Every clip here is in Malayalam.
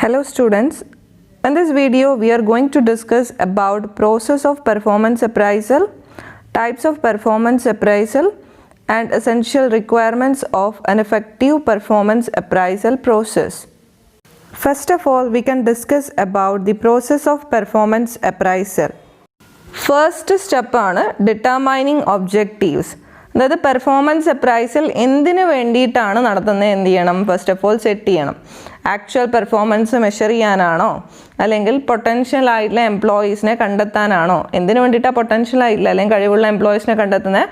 Hello students, in this video we are going to discuss about process of performance appraisal, types of performance appraisal and essential requirements of an effective performance appraisal process. First of all, we can discuss about the process of performance appraisal. First step ആണ് determining objectives. അതായത് പെർഫോമൻസ് അപ്രൈസൽ എന്തിനു വേണ്ടിയിട്ടാണ് നടത്തുന്നത് എന്ത് ചെയ്യണം? ഫസ്റ്റ് ഓഫ് ഓൾ സെറ്റ് ചെയ്യണം. ആക്ച്വൽ പെർഫോമൻസ് മെഷർ ചെയ്യാനാണോ, അല്ലെങ്കിൽ പൊട്ടൻഷ്യൽ ആയിട്ടുള്ള എംപ്ലോയീസിനെ കണ്ടെത്താനാണോ? എന്തിനു വേണ്ടിയിട്ടാണ് പൊട്ടൻഷ്യൽ ആയിട്ടില്ല അല്ലെങ്കിൽ കഴിവുള്ള എംപ്ലോയീസിനെ കണ്ടെത്തുന്നത്?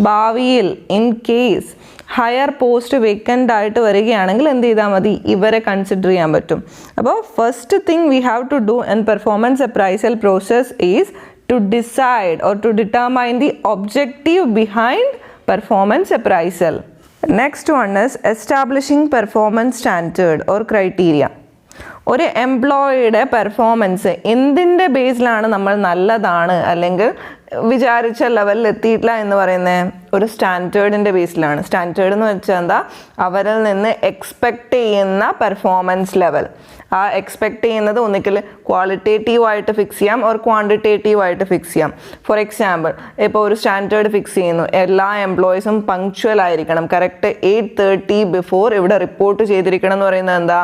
ഭാവിയിൽ in case higher post vacant ആയിട്ട് വരികയാണെങ്കിൽ എന്ത് ചെയ്താൽ മതി? ഇവരെ കൺസിഡർ ചെയ്യാൻ പറ്റും. അപ്പോൾ first thing we have to do in performance appraisal process is to decide or to determine the objective behind performance appraisal. Next one is establishing performance standard or criteria. ഒരു എംപ്ലോയിയുടെ പെർഫോമൻസ് എന്തിൻ്റെ ബേസിലാണ് നമ്മൾ നല്ലതാണ് അല്ലെങ്കിൽ വിചാരിച്ച ലെവലിൽ എത്തിയിട്ടില്ല എന്ന് പറയുന്നത്? ഒരു സ്റ്റാൻഡേർഡിൻ്റെ ബേസിലാണ്. സ്റ്റാൻഡേർഡ് എന്ന് വെച്ചാൽ എന്താ? അവരിൽ നിന്ന് എക്സ്പെക്റ്റ് ചെയ്യുന്ന പെർഫോമൻസ് ലെവൽ. ആ എക്സ്പെക്റ്റ് ചെയ്യുന്നത് ഒന്നിക്കൽ ക്വാളിറ്റേറ്റീവായിട്ട് ഫിക്സ് ചെയ്യാം ഓർ ക്വാണ്ടിറ്റേറ്റീവായിട്ട് ഫിക്സ് ചെയ്യാം. ഫോർ എക്സാമ്പിൾ, ഇപ്പോൾ ഒരു സ്റ്റാൻഡേർഡ് ഫിക്സ് ചെയ്യുന്നു, എല്ലാ എംപ്ലോയീസും പങ്ക്ച്വൽ ആയിരിക്കണം, കറക്റ്റ് 8:30 ബിഫോർ ഇവിടെ റിപ്പോർട്ട് ചെയ്തിരിക്കണം എന്ന് പറയുന്നത് എന്താ?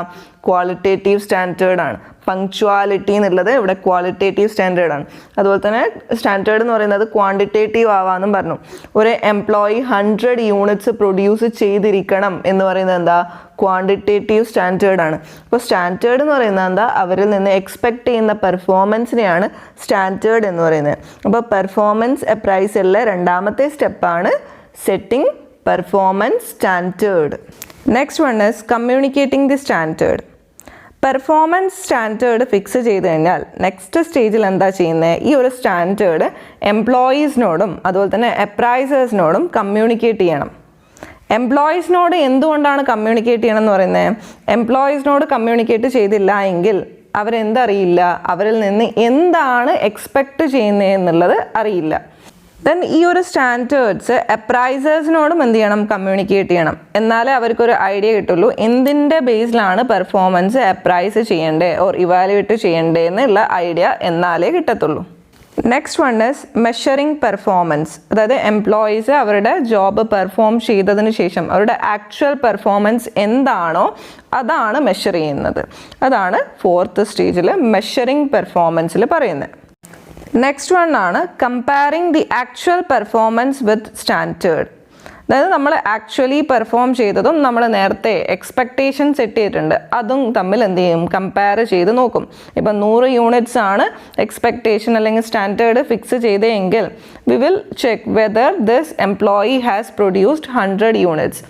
ക്വാളിറ്റേറ്റീവ് സ്റ്റാൻഡേർഡാണ്. പങ്ക്ച്വാലിറ്റി എന്നുള്ളത് ഇവിടെ ക്വാളിറ്റേറ്റീവ് സ്റ്റാൻഡേർഡാണ്. അതുപോലെ തന്നെ സ്റ്റാൻഡേർഡ് എന്ന് പറയുന്നത് ക്വാണ്ടിറ്റേറ്റീവ് ആവാമെന്നും പറഞ്ഞു. ഒരു എംപ്ലോയി 100 യൂണിറ്റ്സ് പ്രൊഡ്യൂസ് ചെയ്തിരിക്കണം എന്ന് പറയുന്നത് എന്താ? ക്വാണ്ടിറ്റേറ്റീവ് സ്റ്റാൻഡേർഡാണ്. അപ്പോൾ സ്റ്റാൻഡേർഡ് എന്ന് പറയുന്നത് എന്താ? അവരിൽ നിന്ന് എക്സ്പെക്റ്റ് ചെയ്യുന്ന പെർഫോമൻസിനെയാണ് സ്റ്റാൻഡേർഡ് എന്ന് പറയുന്നത്. അപ്പോൾ പെർഫോമൻസ് അപ്രൈസലിലെ രണ്ടാമത്തെ സ്റ്റെപ്പാണ് setting performance standard. Next one is communicating the standard. Performance standard fix ചെയ്ത് കഴിഞ്ഞാൽ നെക്സ്റ്റ് സ്റ്റേജിൽ എന്താ ചെയ്യുന്നത്? ഈ ഒരു സ്റ്റാൻഡേർഡ് എംപ്ലോയീസിനോടും അതുപോലെ തന്നെ അപ്രൈസേഴ്സിനോടും കമ്മ്യൂണിക്കേറ്റ് ചെയ്യണം. എംപ്ലോയീസിനോട് എന്തുകൊണ്ടാണ് കമ്മ്യൂണിക്കേറ്റ് ചെയ്യണം എന്ന് പറയുന്നത്? എംപ്ലോയീസിനോട് കമ്മ്യൂണിക്കേറ്റ് ചെയ്തില്ല എങ്കിൽ അവരെന്തറിയില്ല, അവരിൽ നിന്ന് എന്താണ് എക്സ്പെക്റ്റ് ചെയ്യുന്നത് എന്നുള്ളത് അറിയില്ല. ദെൻ ഈ ഒരു സ്റ്റാൻഡേർഡ്സ് അപ്രൈസേഴ്സിനോടും എന്ത് ചെയ്യണം? കമ്മ്യൂണിക്കേറ്റ് ചെയ്യണം. എന്നാലേ അവർക്കൊരു ഐഡിയ കിട്ടുള്ളൂ എന്തിൻ്റെ ബേസിലാണ് പെർഫോമൻസ് അപ്രൈസ് ചെയ്യേണ്ടത് ഓർ ഇവാലുവേറ്റ് ചെയ്യേണ്ടത് എന്നുള്ള ഐഡിയ എന്നാലേ കിട്ടത്തുള്ളൂ. Next one is measuring performance. അതായത് എംപ്ലോയീസ് അവരുടെ ജോബ് പെർഫോം ചെയ്തതിന് ശേഷം അവരുടെ ആക്ച്വൽ പെർഫോമൻസ് എന്താണോ അതാണ് മെഷർ ചെയ്യുന്നത്. അതാണ് ഫോർത്ത് സ്റ്റേജിൽ മെഷറിംഗ് പെർഫോമൻസിൽ പറയുന്നത്. നെക്സ്റ്റ് വൺ ആണ് comparing the actual performance with standard. അതായത് നമ്മൾ ആക്ച്വലി പെർഫോം ചെയ്തതും നമ്മൾ നേരത്തെ എക്സ്പെക്റ്റേഷൻ സെറ്റ് ചെയ്തിട്ടുണ്ട് അതും തമ്മിൽ എന്ത് ചെയ്യും? കമ്പയർ ചെയ്ത് നോക്കും. ഇപ്പം 100 യൂണിറ്റ്സ് ആണ് എക്സ്പെക്റ്റേഷൻ അല്ലെങ്കിൽ സ്റ്റാൻഡേർഡ് ഫിക്സ് ചെയ്തതെങ്കിൽ we will check whether this employee has produced 100 units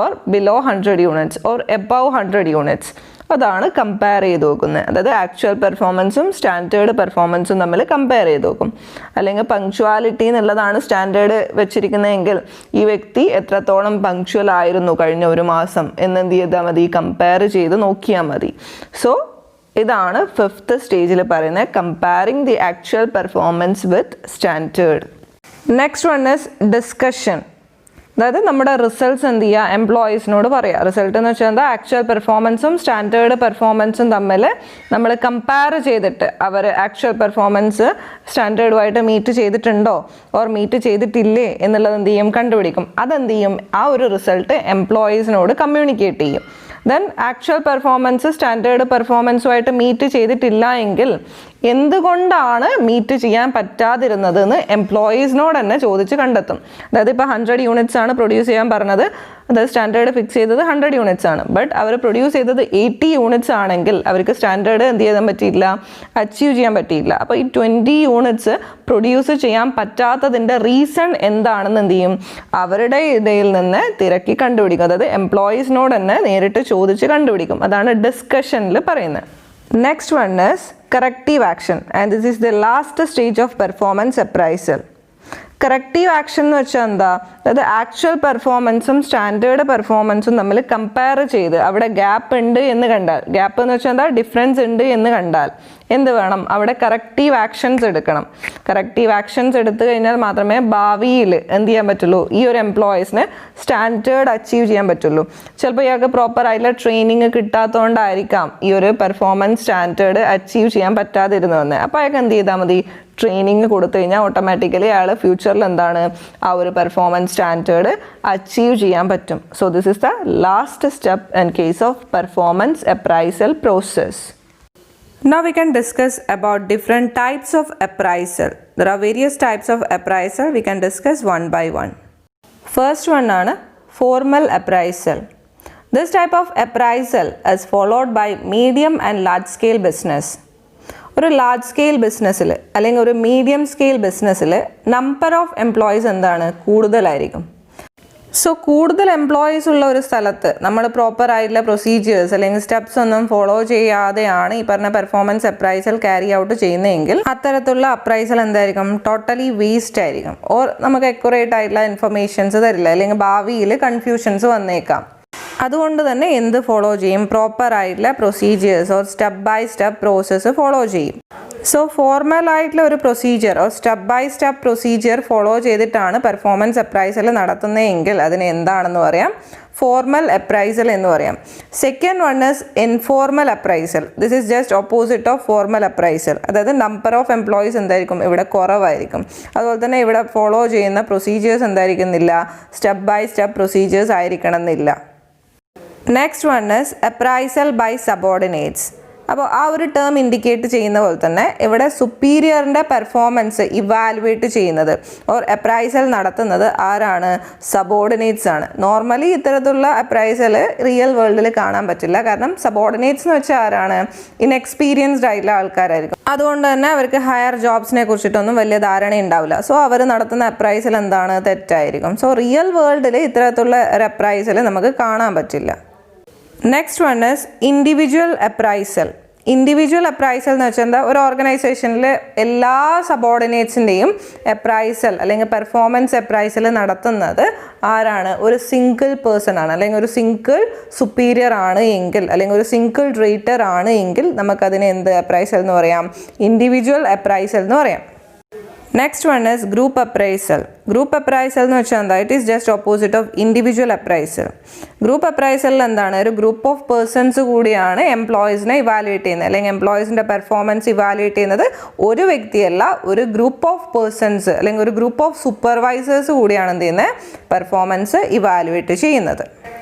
or below 100 units or above 100 units. അതാണ് കമ്പയർ ചെയ്ത് നോക്കുന്നത്. അതായത് ആക്ച്വൽ പെർഫോമൻസും സ്റ്റാൻഡേർഡ് പെർഫോമൻസും തമ്മിൽ കമ്പയർ ചെയ്ത് നോക്കും. അല്ലെങ്കിൽ പങ്ക്ച്വാലിറ്റി എന്നുള്ളതാണ് സ്റ്റാൻഡേർഡ് വെച്ചിരിക്കുന്നതെങ്കിൽ ഈ വ്യക്തി എത്രത്തോളം പങ്ക്ച്വൽ ആയിരുന്നു കഴിഞ്ഞ ഒരു മാസം എന്നെന്ത് ചെയ്താൽ മതി? കമ്പയർ ചെയ്ത് നോക്കിയാൽ മതി. സോ ഇതാണ് ഫിഫ്ത്ത് സ്റ്റേജിൽ പറയുന്നത് comparing the actual performance with standard. Next one is discussion. അതായത് നമ്മുടെ റിസൾട്ട്സ് എന്ത് ചെയ്യുക? എംപ്ലോയീസിനോട് പറയുക. റിസൾട്ട് എന്ന് വെച്ചാൽ എന്താ? ആക്ച്വൽ പെർഫോമൻസും സ്റ്റാൻഡേർഡ് പെർഫോമൻസും തമ്മിൽ നമ്മൾ കമ്പയർ ചെയ്തിട്ട് അവർ ആക്ച്വൽ പെർഫോമൻസ് സ്റ്റാൻഡേർഡുമായിട്ട് മീറ്റ് ചെയ്തിട്ടുണ്ടോ ഓർ മീറ്റ് ചെയ്തിട്ടില്ലേ എന്നുള്ളത് എന്ത് ചെയ്യും? കണ്ടുപിടിക്കും. അതെന്ത് ചെയ്യും? ആ ഒരു റിസൾട്ട് എംപ്ലോയീസിനോട് കമ്മ്യൂണിക്കേറ്റ് ചെയ്യും. ദെൻ ആക്ച്വൽ പെർഫോമൻസ് സ്റ്റാൻഡേർഡ് പെർഫോമൻസുമായിട്ട് മീറ്റ് ചെയ്തിട്ടില്ല എങ്കിൽ എന്തുകൊണ്ടാണ് മീറ്റ് ചെയ്യാൻ പറ്റാതിരുന്നത് എന്ന് എംപ്ലോയീസിനോട് തന്നെ ചോദിച്ച് കണ്ടെത്തും. അതായത് ഇപ്പോൾ 100 യൂണിറ്റ്സ് ആണ് പ്രൊഡ്യൂസ് ചെയ്യാൻ പറഞ്ഞത്, അതായത് സ്റ്റാൻഡേർഡ് ഫിക്സ് ചെയ്തത് 100 യൂണിറ്റ്സ് ആണ്. ബട്ട് അവർ പ്രൊഡ്യൂസ് ചെയ്തത് 80 യൂണിറ്റ്സ് ആണെങ്കിൽ അവർക്ക് സ്റ്റാൻഡേർഡ് എന്ത് ചെയ്യാൻ പറ്റിയില്ല? അച്ചീവ് ചെയ്യാൻ പറ്റിയില്ല. അപ്പോൾ ഈ 20 യൂണിറ്റ്സ് പ്രൊഡ്യൂസ് ചെയ്യാൻ പറ്റാത്തതിൻ്റെ റീസൺ എന്താണെന്ന് എന്ത് ചെയ്യും? അവരുടെ ഇടയിൽ നിന്ന് തിരക്കി കണ്ടുപിടിക്കും. അതായത് എംപ്ലോയീസിനോട് തന്നെ നേരിട്ട് ചോദിച്ച് കണ്ടുപിടിക്കും. അതാണ് ഡിസ്കഷനിൽ പറയുന്നത്. Next one is corrective action and this is the last stage of performance appraisal. Corrective action എന്ന് വെച്ചാൽ എന്താ, അതായത് ആക്ച്വൽ പെർഫോമൻസും സ്റ്റാൻഡേർഡ് പെർഫോമൻസും തമ്മിൽ കമ്പയർ ചെയ്ത് അവിടെ ഗ്യാപ്പ് ഉണ്ട് എന്ന് കണ്ടാൽ, ഗ്യാപ്പ് എന്ന് വെച്ചാൽ എന്താ, ഡിഫറൻസ് ഉണ്ട് എന്ന് കണ്ടാൽ എന്ത് വേണം, അവിടെ കറക്റ്റീവ് ആക്ഷൻസ് എടുക്കണം. കറക്റ്റീവ് ആക്ഷൻസ് എടുത്തു കഴിഞ്ഞാൽ മാത്രമേ ഭാവിയിൽ എന്ത് ചെയ്യാൻ പറ്റുള്ളൂ, ഈ ഒരു എംപ്ലോയീസിന് സ്റ്റാൻഡേർഡ് അച്ചീവ് ചെയ്യാൻ പറ്റുള്ളൂ. ചിലപ്പോൾ ഇയാൾക്ക് പ്രോപ്പർ ആയിട്ടുള്ള ട്രെയിനിങ് കിട്ടാത്തതുകൊണ്ടായിരിക്കാം ഈ ഒരു പെർഫോമൻസ് സ്റ്റാൻഡേർഡ് അച്ചീവ് ചെയ്യാൻ പറ്റാതിരുന്നതെന്ന്. അപ്പോൾ അയാൾക്ക് എന്ത് ചെയ്താൽ മതി, ട്രെയിനിങ് കൊടുത്തു കഴിഞ്ഞാൽ ഓട്ടോമാറ്റിക്കലി അയാൾ ഫ്യൂച്ചറിൽ എന്താണ് ആ ഒരു പെർഫോമൻസ് സ്റ്റാൻഡേർഡ് അച്ചീവ് ചെയ്യാൻ പറ്റും. So this is the last step in case of performance appraisal process. Now we can discuss about different types of appraisal. There are various types of appraisal. We can discuss one by one. First one ആണ് formal appraisal. This type of appraisal is followed by medium and large scale business. ഒരു ലാർജ് സ്കെയിൽ ബിസിനസ്സിൽ അല്ലെങ്കിൽ ഒരു മീഡിയം സ്കെയിൽ ബിസിനസ്സിൽ നമ്പർ ഓഫ് എംപ്ലോയീസ് എന്താണ്, കൂടുതലായിരിക്കും. സോ കൂടുതൽ എംപ്ലോയീസ് ഉള്ള ഒരു സ്ഥലത്ത് നമ്മൾ പ്രോപ്പർ ആയിട്ടുള്ള പ്രൊസീജിയേഴ്സ് അല്ലെങ്കിൽ സ്റ്റെപ്സ് ഒന്നും ഫോളോ ചെയ്യാതെയാണ് ഈ പറഞ്ഞ പെർഫോമൻസ് അപ്രൈസൽ ക്യാരി ഔട്ട് ചെയ്യുന്നതെങ്കിൽ അത്തരത്തിലുള്ള അപ്രൈസൽ എന്തായിരിക്കും, ടോട്ടലി വേസ്റ്റ് ആയിരിക്കും. ഓർ നമുക്ക് അക്യുറേറ്റ് ആയിട്ടുള്ള ഇൻഫർമേഷൻസ് തരില്ല, അല്ലെങ്കിൽ ഭാവിയിൽ കൺഫ്യൂഷൻസ് വന്നേക്കാം. അതുകൊണ്ട് തന്നെ എന്ത് ഫോളോ ചെയ്യും, പ്രോപ്പർ ആയിട്ടുള്ള procedures or step by step process follow ചെയ്യും. സോ ഫോർമൽ ആയിട്ടുള്ള ഒരു procedure or step by step procedure follow ചെയ്തിട്ടാണ് പെർഫോമൻസ് അപ്രൈസൽ നടത്തുന്നതെങ്കിൽ അതിന് എന്താണെന്ന് പറയാം, ഫോർമൽ അപ്രൈസൽ എന്ന് പറയാം. Second one is informal appraisal. This is just opposite of formal appraisal. അതായത് നമ്പർ ഓഫ് എംപ്ലോയീസ് എന്തായിരിക്കും ഇവിടെ കുറവായിരിക്കും. അതുപോലെ തന്നെ ഇവിടെ ഫോളോ ചെയ്യുന്ന പ്രൊസീജിയേഴ്സ് എന്തായിരിക്കുന്നില്ല, സ്റ്റെപ്പ് ബൈ സ്റ്റെപ്പ് പ്രൊസീജിയേഴ്സ് ആയിരിക്കണം എന്നില്ല. Next one is appraisal by subordinates. അപ്പോൾ ആ ഒരു ടേം ഇൻഡിക്കേറ്റ് ചെയ്യുന്ന പോലെ തന്നെ ഇവിടെ സുപ്പീരിയറിൻ്റെ പെർഫോമൻസ് ഇവാലുവേറ്റ് ചെയ്യുന്നത് ഓർ അപ്രൈസൽ നടത്തുന്നത് ആരാണ്, സബോർഡിനേറ്റ്സ് ആണ്. നോർമലി ഇത്തരത്തിലുള്ള അപ്രൈസൽ റിയൽ വേൾഡിൽ കാണാൻ പറ്റില്ല. കാരണം സബോർഡിനേറ്റ്സ് എന്ന് വെച്ചാൽ ആരാണ്, ഇൻഎക്സ്പീരിയൻസ്ഡ് ആയിട്ടുള്ള ആൾക്കാരായിരിക്കും. അതുകൊണ്ട് തന്നെ അവർക്ക് ഹയർ ജോബ്സിനെ കുറിച്ചിട്ടൊന്നും വലിയ ധാരണ ഉണ്ടാവില്ല. സോ അവർ നടത്തുന്ന അപ്രൈസൽ എന്താണ്, തെറ്റായിരിക്കും. സോ റിയൽ വേൾഡിൽ ഇത്തരത്തിലുള്ള ഒരു അപ്രൈസൽ നമുക്ക് കാണാൻ പറ്റില്ല. Next one is individual appraisal. Individual appraisal എന്ന് വെച്ചാൽ എന്താ, ഒരു ഓർഗനൈസേഷനിൽ എല്ലാ സബോർഡിനേറ്റ്സിൻ്റെയും അപ്രൈസൽ അല്ലെങ്കിൽ പെർഫോമൻസ് അപ്രൈസൽ നടത്തുന്നത് ആരാണ്, ഒരു സിംഗിൾ പേഴ്സൺ ആണ്, അല്ലെങ്കിൽ ഒരു സിംഗിൾ സുപ്പീരിയർ ആണ് എങ്കിൽ, അല്ലെങ്കിൽ ഒരു സിംഗിൾ റേറ്റർ ആണ് എങ്കിൽ നമുക്കതിനെ എന്ത് അപ്രൈസൽ എന്ന് പറയാം, ഇൻഡിവിജ്വൽ അപ്രൈസൽ എന്ന് പറയാം. Next one is group appraisal. Group appraisal എന്ന് വെച്ചാൽ എന്താ, it is just opposite of individual appraisal. Group അപ്രൈസലിൽ എന്താണ്, ഒരു ഗ്രൂപ്പ് ഓഫ് പേഴ്സൺസ് കൂടിയാണ് എംപ്ലോയീസിനെ ഇവാലുവേറ്റ് ചെയ്യുന്നത്, അല്ലെങ്കിൽ എംപ്ലോയീസിൻ്റെ പെർഫോമൻസ് ഇവാലുവേറ്റ് ചെയ്യുന്നത് ഒരു വ്യക്തിയല്ല, ഒരു ഗ്രൂപ്പ് ഓഫ് പേഴ്സൺസ് അല്ലെങ്കിൽ ഒരു ഗ്രൂപ്പ് ഓഫ് സൂപ്പർവൈസേഴ്സ് കൂടിയാണ് എന്ത് ചെയ്യുന്നത്, പെർഫോമൻസ് ഇവാലുവേറ്റ് ചെയ്യുന്നത്.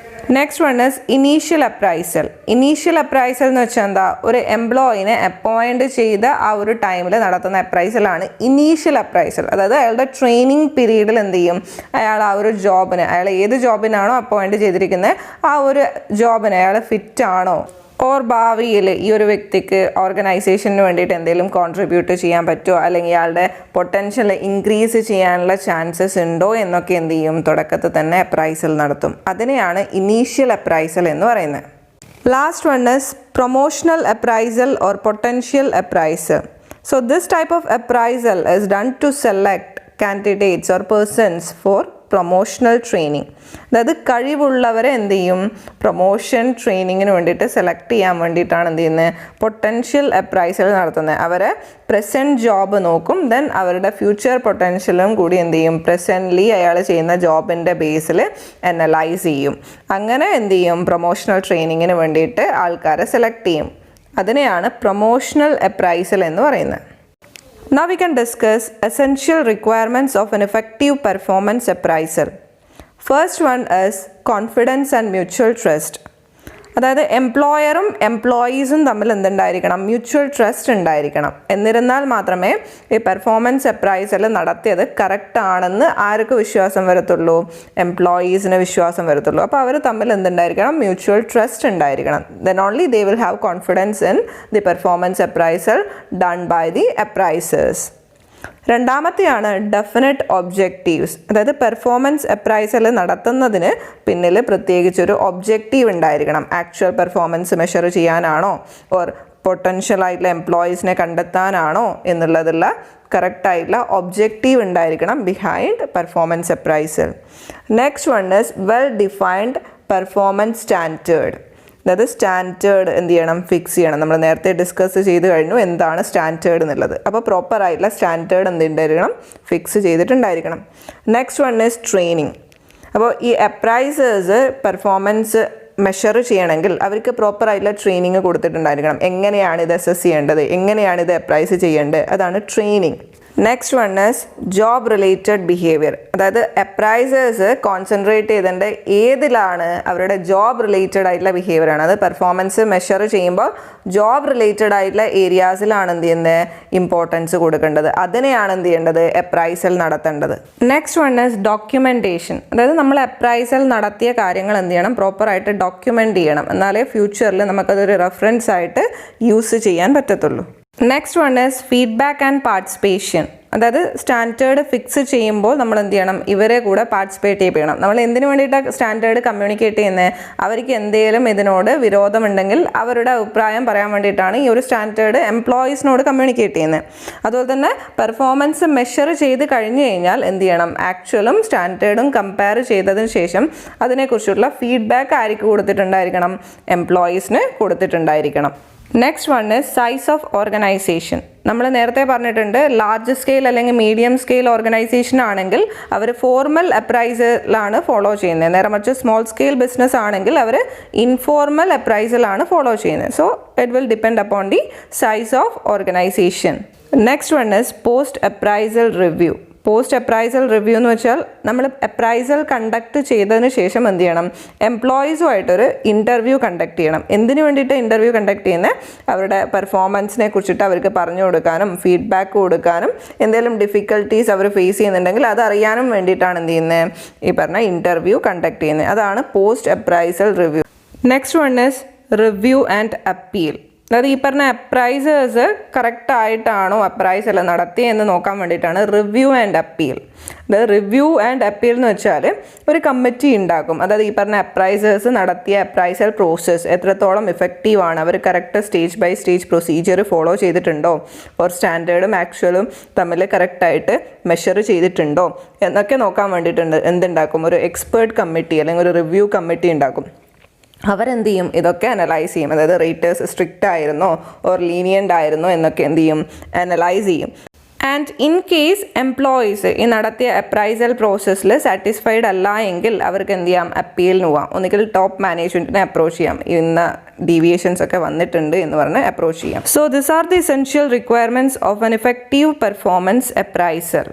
Next one is initial appraisal. Initial appraisal എന്ന് വെച്ചാൽ എന്താ, ഒരു എംപ്ലോയിനെ അപ്പോയിൻറ്റ് ചെയ്ത ആ ഒരു ടൈമിൽ നടത്തുന്ന അപ്രൈസലാണ് ഇനീഷ്യൽ അപ്രൈസൽ. അതായത് അയാളുടെ ട്രെയിനിങ് പീരീഡിൽ എന്ത് ചെയ്യും, അയാൾ ആ ഒരു ജോബിന്, അയാൾ ഏത് ജോബിനാണോ അപ്പോയിൻറ്റ് ചെയ്തിരിക്കുന്നത് ആ ഒരു ജോബിന് അയാൾ ഫിറ്റ് ആണോ, ഓർ ഭാവിയിൽ ഈ ഒരു വ്യക്തിക്ക് ഓർഗനൈസേഷന് വേണ്ടിയിട്ട് എന്തെങ്കിലും കോൺട്രിബ്യൂട്ട് ചെയ്യാൻ പറ്റുമോ, അല്ലെങ്കിൽ ഇയാളുടെ പൊട്ടൻഷ്യൽ ഇൻക്രീസ് ചെയ്യാനുള്ള ചാൻസസ് ഉണ്ടോ എന്നൊക്കെ എന്ത് ചെയ്യും, തുടക്കത്തിൽ തന്നെ അപ്രൈസൽ നടത്തും. അതിനെയാണ് ഇനീഷ്യൽ അപ്രൈസൽ എന്ന് പറയുന്നത്. Last one is promotional appraisal or potential appraisal. So this type of appraisal is done to select candidates or persons for promotional training. അതായത് കഴിവുള്ളവരെ എന്ത് ചെയ്യും, പ്രൊമോഷൻ ട്രെയിനിങ്ങിന് വേണ്ടിയിട്ട് സെലക്ട് ചെയ്യാൻ വേണ്ടിയിട്ടാണ് എന്ത് ചെയ്യുന്നത്, പൊട്ടൻഷ്യൽ അപ്രൈസൽ നടത്തുന്നത്. അവരെ പ്രസൻറ്റ് ജോബ് നോക്കും, ദെൻ അവരുടെ ഫ്യൂച്ചർ പൊട്ടൻഷ്യലും കൂടി എന്ത് ചെയ്യും, പ്രസൻ്റ്ലി അയാൾ ചെയ്യുന്ന ജോബിൻ്റെ ബേസിൽ അനലൈസ് ചെയ്യും. അങ്ങനെ എന്ത് ചെയ്യും, പ്രൊമോഷണൽ ട്രെയിനിങ്ങിന് വേണ്ടിയിട്ട് ആൾക്കാരെ സെലക്ട് ചെയ്യും. അതിനെയാണ് പ്രൊമോഷണൽ അപ്രൈസൽ എന്ന് പറയുന്നത്. Now we can discuss essential requirements of an effective performance appraisal. First one is confidence and mutual trust. അതായത് എംപ്ലോയറും എംപ്ലോയീസും തമ്മിൽ എന്തുണ്ടായിരിക്കണം, മ്യൂച്വൽ ട്രസ്റ്റ് ഉണ്ടായിരിക്കണം. എന്നിരുന്നാൽ മാത്രമേ ഈ പെർഫോമൻസ് അപ്രൈസൽ നടത്തിയത് കറക്റ്റ് ആണെന്ന് ആർക്ക് വിശ്വാസം വരത്തുള്ളൂ, എംപ്ലോയീസിന് വിശ്വാസം വരത്തുള്ളൂ. അപ്പോൾ അവർ തമ്മിൽ എന്തുണ്ടായിരിക്കണം, മ്യൂച്വൽ ട്രസ്റ്റ് ഉണ്ടായിരിക്കണം. Then only they will have confidence in the performance appraisal done by the appraisers. രണ്ടാമത്തെയാണ് ഡെഫിനറ്റ് ഒബ്ജക്റ്റീവ്സ്. അതായത് പെർഫോമൻസ് അപ്രൈസൽ നടത്തുന്നതിന് പിന്നിൽ പ്രത്യേകിച്ചൊരു ഒബ്ജക്റ്റീവ് ഉണ്ടായിരിക്കണം. ആക്ച്വൽ പെർഫോമൻസ് മെഷർ ചെയ്യാനാണോ, ഓർ പൊട്ടൻഷ്യൽ ആയിട്ടുള്ള എംപ്ലോയീസിനെ കണ്ടെത്താനാണോ എന്നുള്ളതുള്ള കറക്റ്റായിട്ടുള്ള ഒബ്ജക്റ്റീവ് ഉണ്ടായിരിക്കണം behind performance appraisal. Next one is well defined performance standard. അതായത് സ്റ്റാൻഡേർഡ് എന്ത് ചെയ്യണം, ഫിക്സ് ചെയ്യണം. നമ്മൾ നേരത്തെ ഡിസ്കസ് ചെയ്ത് കഴിഞ്ഞു എന്താണ് സ്റ്റാൻഡേർഡ് എന്നുള്ളത്. അപ്പോൾ പ്രോപ്പറായിട്ടുള്ള സ്റ്റാൻഡേർഡ് എന്തുണ്ടായിരിക്കണം, ഫിക്സ് ചെയ്തിട്ടുണ്ടായിരിക്കണം. Next one is training. അപ്പോൾ ഈ അപ്രൈസേഴ്സ് പെർഫോമൻസ് മെഷർ ചെയ്യണമെങ്കിൽ അവർക്ക് പ്രോപ്പറായിട്ടുള്ള ട്രെയിനിങ് കൊടുത്തിട്ടുണ്ടായിരിക്കണം. എങ്ങനെയാണ് ഇത് അസസ് ചെയ്യേണ്ടത്, എങ്ങനെയാണ് ഇത് അപ്രൈസ് ചെയ്യേണ്ടത്, അതാണ് training. Next one is job related behaviour. അതായത് അപ്രൈസേഴ്സ് കോൺസെൻട്രേറ്റ് ചെയ്തേണ്ട ഏതിലാണ്, അവരുടെ ജോബ് റിലേറ്റഡ് ആയിട്ടുള്ള ബിഹേവിയർ ആണ്. അത് പെർഫോമൻസ് മെഷർ ചെയ്യുമ്പോൾ ജോബ് റിലേറ്റഡ് ആയിട്ടുള്ള ഏരിയാസിലാണ് എന്ത് ചെയ്യുന്നത്, ഇമ്പോർട്ടൻസ് കൊടുക്കേണ്ടത്. അതിനെയാണ് എന്ത് ചെയ്യേണ്ടത്, അപ്രൈസൽ നടത്തേണ്ടത്. Next one is documentation. അതായത് നമ്മൾ അപ്രൈസൽ നടത്തിയ കാര്യങ്ങൾ എന്ത് ചെയ്യണം, പ്രോപ്പറായിട്ട് ഡോക്യുമെൻ്റ് ചെയ്യണം. എന്നാലേ ഫ്യൂച്ചറിൽ നമുക്കതൊരു റെഫറൻസ് ആയിട്ട് യൂസ് ചെയ്യാൻ പറ്റത്തുള്ളൂ. Next one is feedback and participation. അതായത് സ്റ്റാൻഡേർഡ് ഫിക്സ് ചെയ്യുമ്പോൾ നമ്മൾ എന്ത് ചെയ്യണം, ഇവരെ കൂടെ പാർട്ടിസിപ്പേറ്റ് ചെയ്യണം. നമ്മൾ എന്തിനു വേണ്ടിയിട്ടാണ് സ്റ്റാൻഡേർഡ് കമ്മ്യൂണിക്കേറ്റ് ചെയ്യുന്നത്, അവർക്ക് എന്തെങ്കിലും ഇതിനോട് വിരോധമുണ്ടെങ്കിൽ അവരുടെ അഭിപ്രായം പറയാൻ വേണ്ടിയിട്ടാണ് ഈ ഒരു സ്റ്റാൻഡേർഡ് എംപ്ലോയീസിനോട് കമ്മ്യൂണിക്കേറ്റ് ചെയ്യുന്നത്. അതുപോലെ തന്നെ പെർഫോമൻസ് മെഷർ ചെയ്ത് കഴിഞ്ഞ് കഴിഞ്ഞാൽ എന്ത് ചെയ്യണം, ആക്ച്വലും സ്റ്റാൻഡേർഡും കമ്പയർ ചെയ്തതിന് ശേഷം അതിനെക്കുറിച്ചുള്ള ഫീഡ്ബാക്ക് ആർക്ക് കൊടുത്തിട്ടുണ്ടായിരിക്കണം, എംപ്ലോയീസിന് കൊടുത്തിട്ടുണ്ടായിരിക്കണം. Next one is size of organisation. നമ്മൾ നേരത്തെ പറഞ്ഞിട്ടുണ്ട് ലാർജ് സ്കെയിൽ അല്ലെങ്കിൽ മീഡിയം സ്കെയിൽ ഓർഗനൈസേഷൻ ആണെങ്കിൽ അവർ ഫോർമൽ അപ്രൈസലാണ് ഫോളോ ചെയ്യുന്നത്. നേരെ മറിച്ച് സ്മോൾ സ്കെയിൽ ബിസിനസ് ആണെങ്കിൽ അവർ ഇൻഫോർമൽ അപ്രൈസലാണ് ഫോളോ ചെയ്യുന്നത്. So it will depend upon the size of organisation. Next one is post appraisal review. Post appraisal review എന്ന് വെച്ചാൽ നമ്മൾ അപ്രൈസൽ കണ്ടക്ട് ചെയ്തതിന് ശേഷം എന്ത് ചെയ്യണം, എംപ്ലോയീസുമായിട്ടൊരു ഇൻ്റർവ്യൂ കണ്ടക്ട് ചെയ്യണം. എന്തിനു വേണ്ടിയിട്ട് ഇൻ്റർവ്യൂ കണ്ടക്ട് ചെയ്യുന്നത്, അവരുടെ പെർഫോമൻസിനെ കുറിച്ചിട്ട് അവർക്ക് പറഞ്ഞു കൊടുക്കാനും ഫീഡ്ബാക്ക് കൊടുക്കാനും എന്തെങ്കിലും ഡിഫിക്കൽട്ടീസ് അവർ ഫേസ് ചെയ്യുന്നുണ്ടെങ്കിൽ അതറിയാനും വേണ്ടിയിട്ടാണ് എന്ത് ചെയ്യുന്നത്, ഈ പറഞ്ഞ ഇൻ്റർവ്യൂ കണ്ടക്ട് ചെയ്യുന്നത്. അതാണ് post appraisal review. Next one is review and appeal. അതായത് ഈ പറഞ്ഞ അപ്രൈസേഴ്സ് കറക്റ്റായിട്ടാണോ അപ്രൈസൽ നടത്തിയെന്ന് നോക്കാൻ വേണ്ടിയിട്ടാണ് റിവ്യൂ ആൻഡ് അപ്പീൽ. അതായത് റിവ്യൂ ആൻഡ് അപ്പീൽ എന്ന് വെച്ചാൽ ഒരു കമ്മിറ്റി ഉണ്ടാക്കും. അതായത് ഈ പറഞ്ഞ അപ്രൈസേഴ്സ് നടത്തിയ അപ്രൈസൽ പ്രോസസ്സ് എത്രത്തോളം ഇഫക്റ്റീവാണ്, അവർ correct stage by stage procedure follow ചെയ്തിട്ടുണ്ടോ, ഓർ സ്റ്റാൻഡേർഡും ആക്ച്വലും തമ്മിൽ കറക്റ്റായിട്ട് മെഷർ ചെയ്തിട്ടുണ്ടോ എന്നൊക്കെ നോക്കാൻ വേണ്ടിയിട്ടുണ്ട് എന്തുണ്ടാക്കും, ഒരു എക്സ്പേർട്ട് കമ്മിറ്റി അല്ലെങ്കിൽ ഒരു റിവ്യൂ കമ്മിറ്റി ഉണ്ടാക്കും. അവരെന്ത് ചെയ്യും, ഇതൊക്കെ അനലൈസ് ചെയ്യും. അതായത് റേറ്റേഴ്സ് സ്ട്രിക്റ്റ് ആയിരുന്നോ ഓർ ലീനിയൻ്റ് ആയിരുന്നോ എന്നൊക്കെ എന്ത് ചെയ്യും, അനലൈസ് ചെയ്യും. ആൻഡ് ഇൻ കേസ് എംപ്ലോയീസ് ഈ നടത്തിയ അപ്രൈസൽ പ്രോസസ്സിൽ സാറ്റിസ്ഫൈഡ് അല്ല എങ്കിൽ അവർക്ക് എന്ത് ചെയ്യാം, അപ്പീലിന് പോവാം. ഒന്നുകിൽ ടോപ്പ് മാനേജ്മെൻറ്റിനെ അപ്രോച്ച് ചെയ്യാം, ഇന്ന ഡീവിയേഷൻസ് ഒക്കെ വന്നിട്ടുണ്ട് എന്ന് പറഞ്ഞ് അപ്രോച്ച് ചെയ്യാം. So this are the essential requirements of an effective performance appraisal.